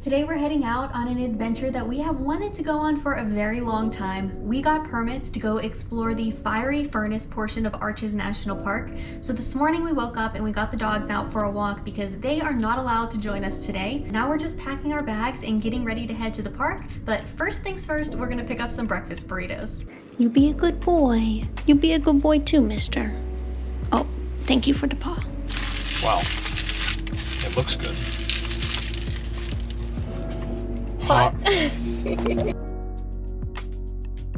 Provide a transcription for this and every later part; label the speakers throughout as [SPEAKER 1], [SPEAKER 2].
[SPEAKER 1] Today we're heading out on an adventure that we have wanted to go on for a very long time. We got permits to go explore the fiery furnace portion of ARCHES National Park. So this morning we woke up and we got the dogs out for a walk because they are not allowed to join us today. Now we're just packing our bags and getting ready to head to the park. But first things first, we're gonna pick up some breakfast burritos.
[SPEAKER 2] You be a good boy. You be a good boy too, mister. Oh, thank you for the paw.
[SPEAKER 3] Wow, it looks good.
[SPEAKER 1] What?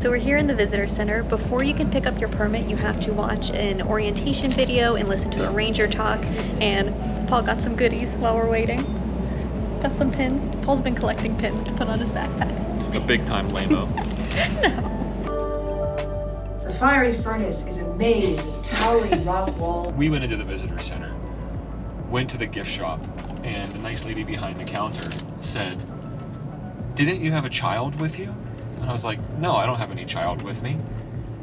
[SPEAKER 1] So we're here in the visitor center. Before you can pick up your permit, you have to watch an orientation video and listen to a ranger talk. And Paul got some goodies while we're waiting. Got some pins. Paul's been collecting pins to put on his backpack.
[SPEAKER 3] A big time lame-o.
[SPEAKER 1] No.
[SPEAKER 4] The fiery furnace is a maze of towering rock walls.
[SPEAKER 3] We went into the visitor center, went to the gift shop, and the nice lady behind the counter said, "Didn't you have a child with you?" And I was like, "No, I don't have any child with me."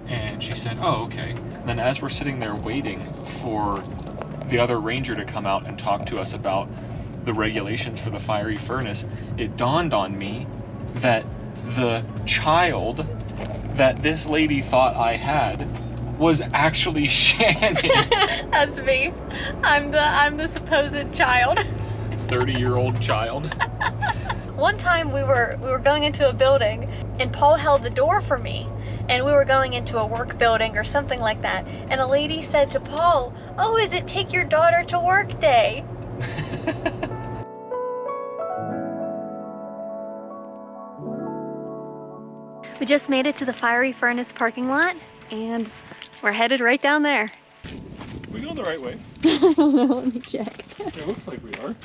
[SPEAKER 3] And she said, "Oh, okay." And then as we're sitting there waiting for the other ranger to come out and talk to us about the regulations for the fiery furnace, it dawned on me that the child that this lady thought I had was actually Shannon.
[SPEAKER 1] That's me. I'm the supposed child.
[SPEAKER 3] 30-year-old child.
[SPEAKER 1] One time we were going into a building and Paul held the door for me, and we were going into a work building or something like that, and a lady said to Paul, "Oh, is it take your daughter to work day?" We just made it to the fiery furnace parking lot and we're headed right down there.
[SPEAKER 3] We going the right way?
[SPEAKER 1] I don't know, let me check.
[SPEAKER 3] It looks like we are.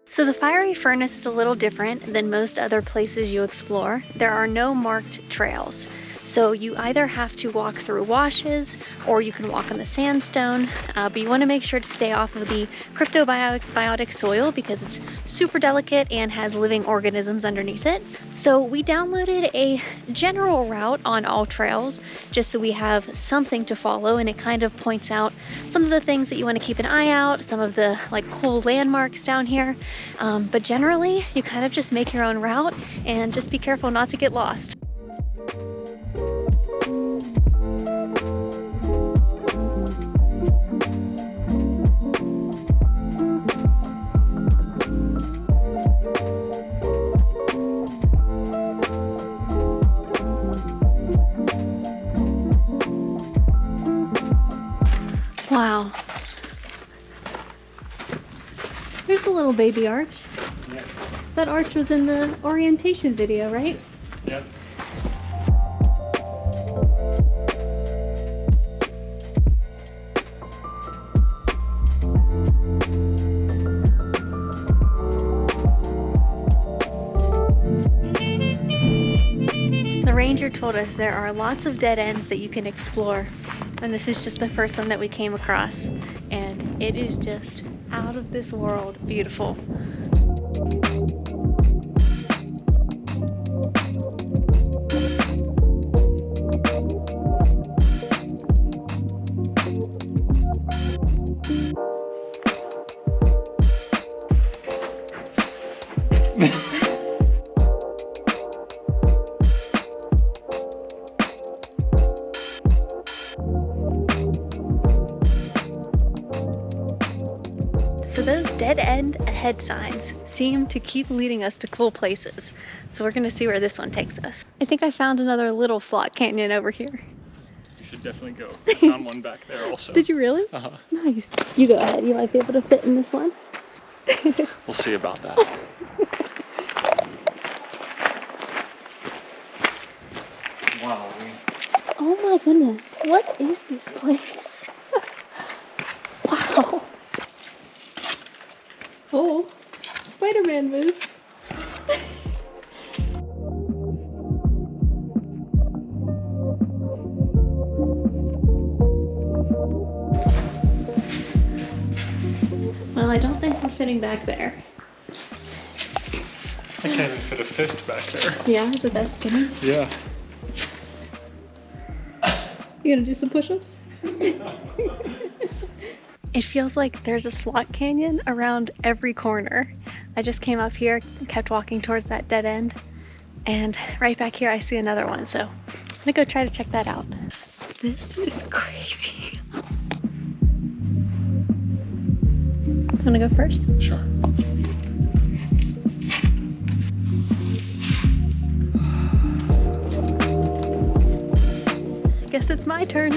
[SPEAKER 1] So the fiery furnace is a little different than most other places you explore. There are no marked trails. So you either have to walk through washes or you can walk on the sandstone, but you want to make sure to stay off of the cryptobiotic soil because it's super delicate and has living organisms underneath it. So we downloaded a general route on all trails just so we have something to follow, and it kind of points out some of the things that you want to keep an eye out, some of the like cool landmarks down here. But generally you kind of just make your own route and just be careful not to get lost. Wow. Here's the little baby arch.
[SPEAKER 3] Yeah.
[SPEAKER 1] That arch was in the orientation video, right?
[SPEAKER 3] Yep.
[SPEAKER 1] The ranger told us there are lots of dead ends that you can explore, and this is just the first one that we came across, and it is just out of this world beautiful. So those dead end ahead signs seem to keep leading us to cool places. So we're gonna see where this one takes us. I think I found another little slot canyon over here.
[SPEAKER 3] You should definitely go. I found one back there also.
[SPEAKER 1] Did you really?
[SPEAKER 3] Uh-huh.
[SPEAKER 1] Nice. You go ahead, you might be able to fit in this one.
[SPEAKER 3] We'll see about that. Wow.
[SPEAKER 1] Oh my goodness, what is this place? Wow. Oh, Spider-Man moves. Well, I don't think we're fitting back there.
[SPEAKER 3] I can't even fit a fist back there.
[SPEAKER 1] Yeah, is it that skinny?
[SPEAKER 3] Yeah.
[SPEAKER 2] You gonna do some push-ups?
[SPEAKER 1] It feels like there's a slot canyon around every corner. I just came up here, kept walking towards that dead end, and right back here I see another one, so I'm gonna go try to check that out. This is crazy. Wanna go first?
[SPEAKER 3] Sure.
[SPEAKER 1] Guess it's my turn.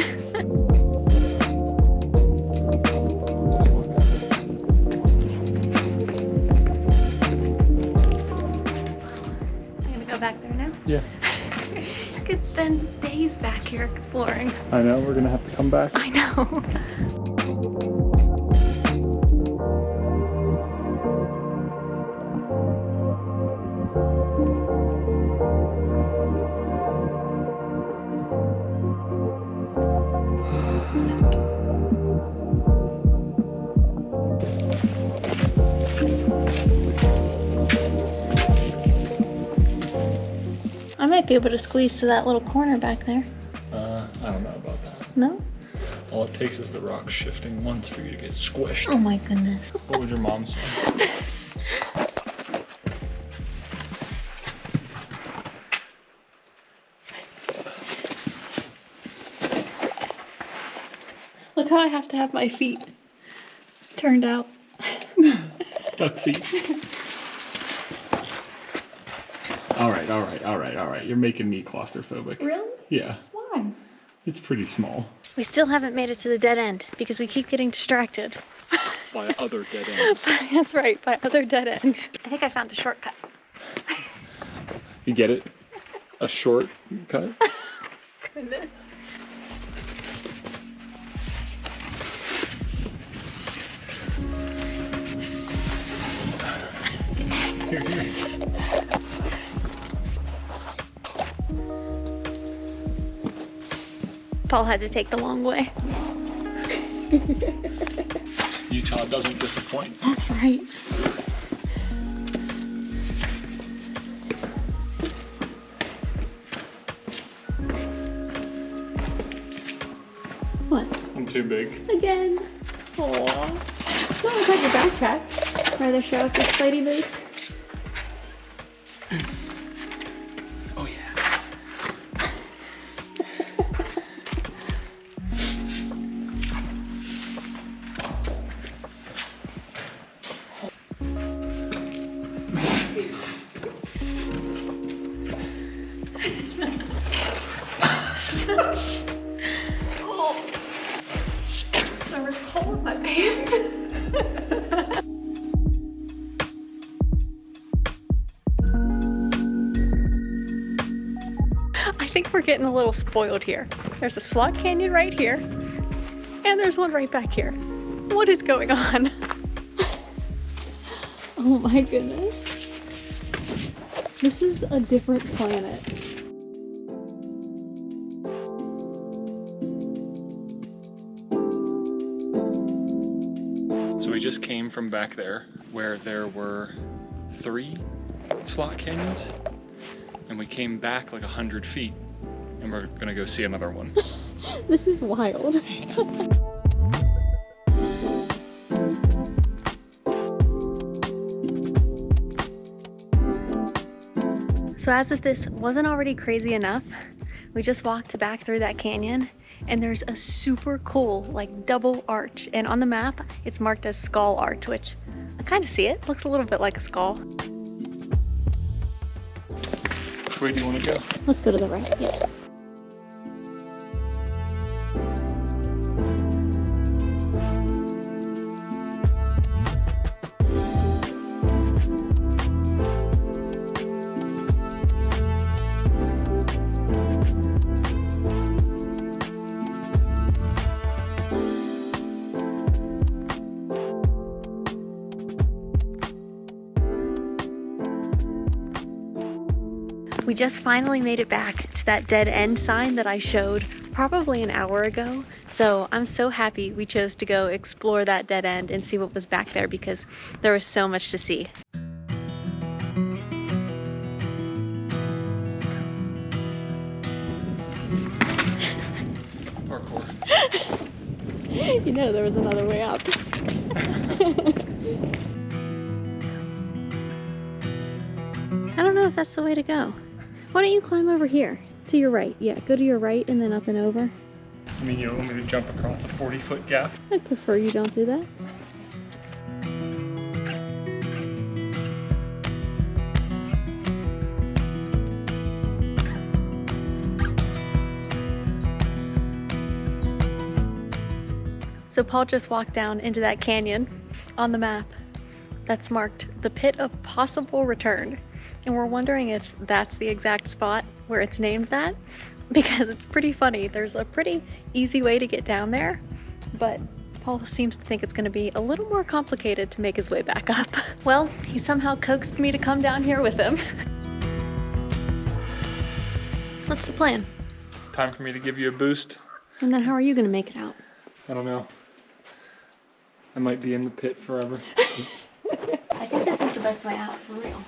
[SPEAKER 1] Back there now?
[SPEAKER 3] Yeah.
[SPEAKER 1] I could spend days back here exploring.
[SPEAKER 3] I know, we're gonna have to come back.
[SPEAKER 1] I know. I might be able to squeeze to that little corner back there.
[SPEAKER 3] I don't know about that.
[SPEAKER 1] No?
[SPEAKER 3] All it takes is the rock shifting once for you to get squished.
[SPEAKER 2] Oh my goodness.
[SPEAKER 3] What would your mom say?
[SPEAKER 1] Look how I have to have my feet turned out.
[SPEAKER 3] Duck feet. All right. You're making me claustrophobic.
[SPEAKER 2] Really?
[SPEAKER 3] Yeah,
[SPEAKER 2] Why?
[SPEAKER 3] it's pretty small.
[SPEAKER 1] We still haven't made it to the dead end because we keep getting distracted.
[SPEAKER 3] By other dead ends.
[SPEAKER 1] That's right, by other dead ends. I think I found a shortcut.
[SPEAKER 3] You get it? A short cut?
[SPEAKER 1] Goodness.
[SPEAKER 3] Here.
[SPEAKER 1] Paul had to take the long way.
[SPEAKER 3] Utah doesn't disappoint.
[SPEAKER 1] That's right.
[SPEAKER 2] What?
[SPEAKER 3] I'm too big.
[SPEAKER 2] Again? Aww. Don't look like your backpack. Rather show off your Spidey boots.
[SPEAKER 3] Oh yeah.
[SPEAKER 1] I was cold in my pants. I think we're getting a little spoiled here. There's a slot canyon right here, and there's one right back here. What is going on?
[SPEAKER 2] Oh my goodness. This is a different planet.
[SPEAKER 3] So we just came from back there where there were 3 slot canyons, and we came back like 100 feet, and we're gonna go see another one.
[SPEAKER 2] This is wild.
[SPEAKER 1] So as if this wasn't already crazy enough, we just walked back through that canyon, and there's a super cool like double arch, and on the map it's marked as Skull Arch, which I kind of see it. Looks a little bit like a skull.
[SPEAKER 3] Which way do you want to go?
[SPEAKER 2] Let's go to the right, yeah.
[SPEAKER 1] We just finally made it back to that dead end sign that I showed probably an hour ago. So I'm so happy we chose to go explore that dead end and see what was back there because there was so much to see. You know there was another way up. I don't know if that's the way to go. Why don't you climb over here? To your right. Yeah, go to your right and then up and over.
[SPEAKER 3] I mean, you want me to jump across a 40-foot gap?
[SPEAKER 1] I'd prefer you don't do that. So Paul just walked down into that canyon on the map that's marked the pit of possible return. And we're wondering if that's the exact spot where it's named that, because it's pretty funny. There's a pretty easy way to get down there, but Paul seems to think it's going to be a little more complicated to make his way back up. Well, he somehow coaxed me to come down here with him. What's the plan?
[SPEAKER 3] Time for me to give you a boost.
[SPEAKER 1] And then how are you going to make it out?
[SPEAKER 3] I don't know. I might be in the pit forever.
[SPEAKER 1] I think this is the best way out, for real.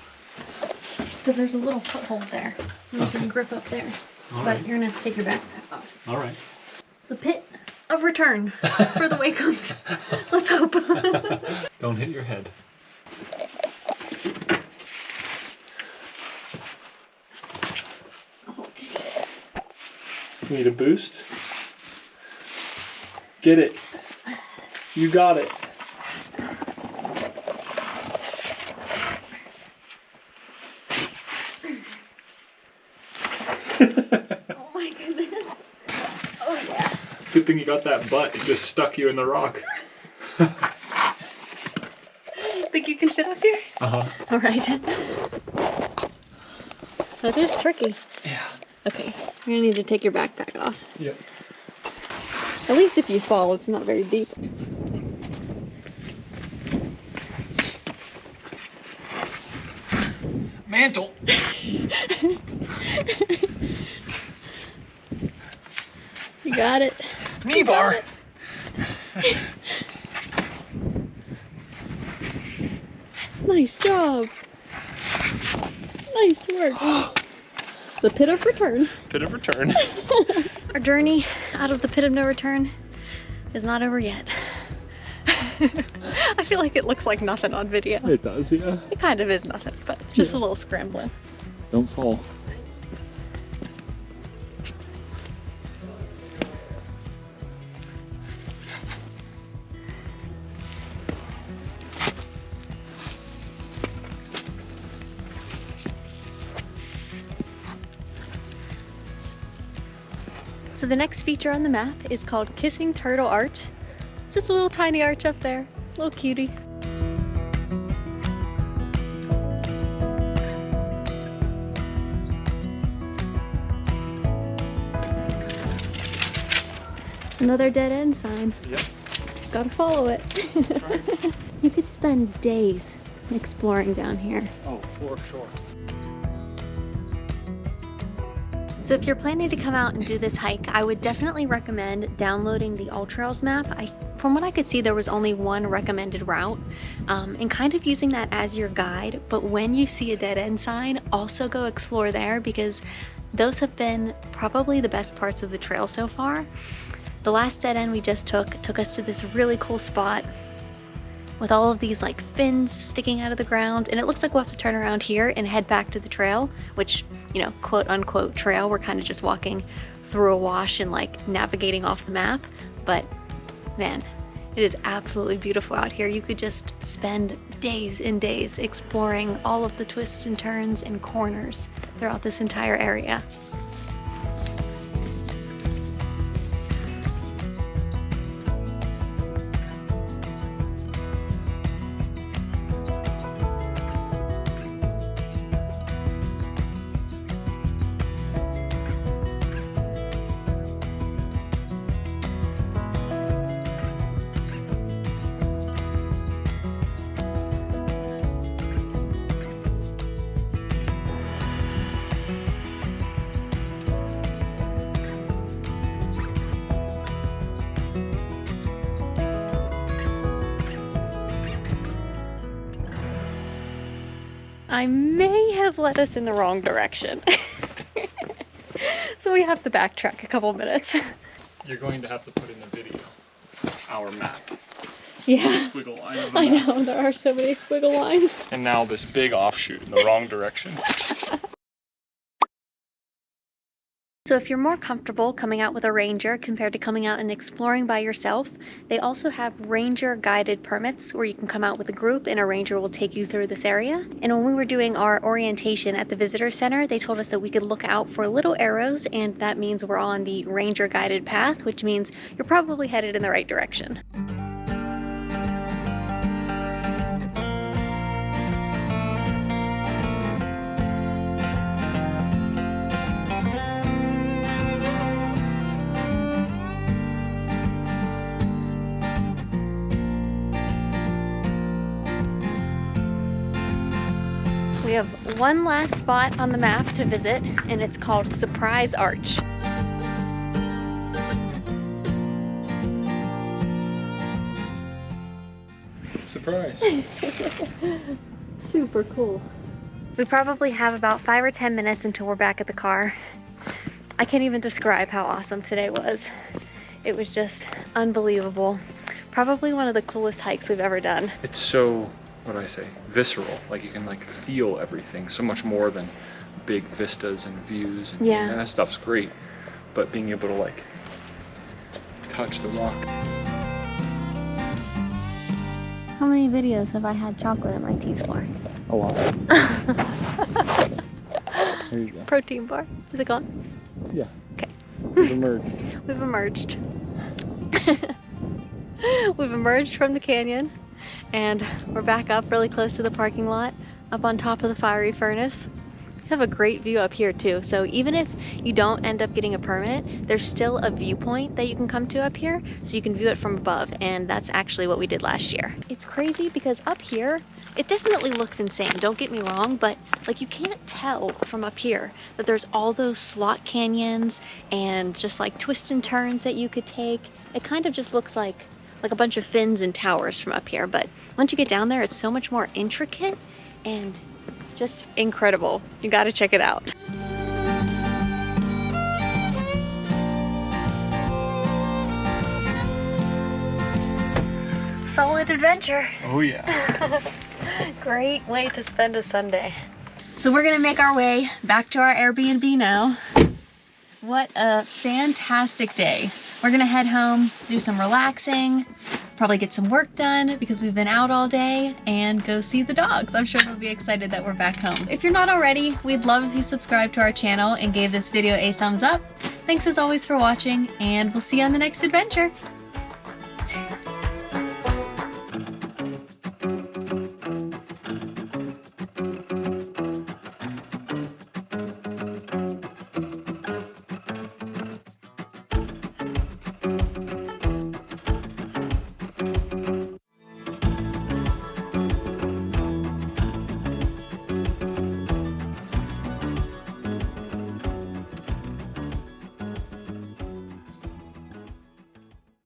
[SPEAKER 1] Because there's a little foothold there. You can grip up there.
[SPEAKER 3] All
[SPEAKER 1] but
[SPEAKER 3] right.
[SPEAKER 1] you're going to have to take your backpack off.
[SPEAKER 3] All right.
[SPEAKER 1] The pit of return for the Wakeums. Let's hope.
[SPEAKER 3] Don't hit your head.
[SPEAKER 1] Oh, jeez.
[SPEAKER 3] Need a boost? Get it. You got it.
[SPEAKER 1] Oh my goodness. Oh yeah.
[SPEAKER 3] Good thing you got that butt. It just stuck you in the rock.
[SPEAKER 1] Think you can fit up here?
[SPEAKER 3] Uh-huh.
[SPEAKER 1] All right. That is tricky.
[SPEAKER 3] Yeah.
[SPEAKER 1] Okay, you're gonna need to take your backpack off.
[SPEAKER 3] Yep.
[SPEAKER 1] At least if you fall, it's not very deep.
[SPEAKER 3] Mantle.
[SPEAKER 1] You got it.
[SPEAKER 3] Knee bar.
[SPEAKER 1] Nice job. Nice work. The pit of return.
[SPEAKER 3] Pit of return.
[SPEAKER 1] Our journey out of the pit of no return is not over yet. I feel like it looks like nothing on video.
[SPEAKER 3] It does, yeah.
[SPEAKER 1] It kind of is nothing, but just a little scrambling.
[SPEAKER 3] Don't fall.
[SPEAKER 1] So the next feature on the map is called Kissing Turtle Arch. Just a little tiny arch up there, little cutie. Another dead end sign.
[SPEAKER 3] Yep.
[SPEAKER 1] Gotta follow it.
[SPEAKER 3] Right.
[SPEAKER 1] You could spend days exploring down here.
[SPEAKER 3] Oh, for sure.
[SPEAKER 1] So if you're planning to come out and do this hike, I would definitely recommend downloading the ARCHES map. From what I could see, there was only one recommended route, and kind of using that as your guide. But when you see a dead end sign, also go explore there, because those have been probably the best parts of the trail so far. The last dead end we just took us to this really cool spot with all of these like fins sticking out of the ground, and it looks like we'll have to turn around here and head back to the trail, which, you know, quote unquote trail. We're kind of just walking through a wash and like navigating off the map, but man, it is absolutely beautiful out here. You could just spend days and days exploring all of the twists and turns and corners throughout this entire area. I may have led us in the wrong direction. So we have to backtrack a couple minutes.
[SPEAKER 3] You're going to have to put in the video our map.
[SPEAKER 1] Yeah.
[SPEAKER 3] Squiggle line of the
[SPEAKER 1] I
[SPEAKER 3] map.
[SPEAKER 1] know, there are so many squiggle lines.
[SPEAKER 3] And now this big offshoot in the wrong direction.
[SPEAKER 1] So if you're more comfortable coming out with a ranger compared to coming out and exploring by yourself, they also have ranger guided permits where you can come out with a group and a ranger will take you through this area. And when we were doing our orientation at the visitor center, they told us that we could look out for little arrows, and that means we're on the ranger guided path, which means you're probably headed in the right direction. We have one last spot on the map to visit, and it's called Surprise Arch.
[SPEAKER 3] Surprise.
[SPEAKER 1] Super cool. We probably have about 5 or 10 minutes until we're back at the car. I can't even describe how awesome today was. It was just unbelievable. Probably one of the coolest hikes we've ever done.
[SPEAKER 3] It's so, what do I say, visceral. Like you can like feel everything so much more than big vistas and views. And,
[SPEAKER 1] Yeah.
[SPEAKER 3] and that stuff's great. But being able to like touch the rock.
[SPEAKER 1] How many videos have I had chocolate in my teeth for?
[SPEAKER 3] A lot. Here you go.
[SPEAKER 1] Protein bar. Is it gone?
[SPEAKER 3] Yeah.
[SPEAKER 1] Okay.
[SPEAKER 3] We've emerged.
[SPEAKER 1] We've emerged. We've emerged from the canyon and we're back up really close to the parking lot, up on top of the fiery furnace. We have a great view up here too, so even if you don't end up getting a permit, there's still a viewpoint that you can come to up here, so you can view it from above, and that's actually what we did last year. It's crazy because up here, it definitely looks insane, don't get me wrong, but like you can't tell from up here that there's all those slot canyons and just like twists and turns that you could take. It kind of just looks like a bunch of fins and towers from up here, but once you get down there, it's so much more intricate and just incredible. You gotta check it out. Solid adventure.
[SPEAKER 3] Oh yeah.
[SPEAKER 1] Great way to spend a Sunday. So we're gonna make our way back to our Airbnb now. What a fantastic day. We're gonna head home, do some relaxing, probably get some work done because we've been out all day, and go see the dogs. I'm sure they'll be excited that we're back home. If you're not already, we'd love if you subscribed to our channel and gave this video a thumbs up. Thanks as always for watching, and we'll see you on the next adventure.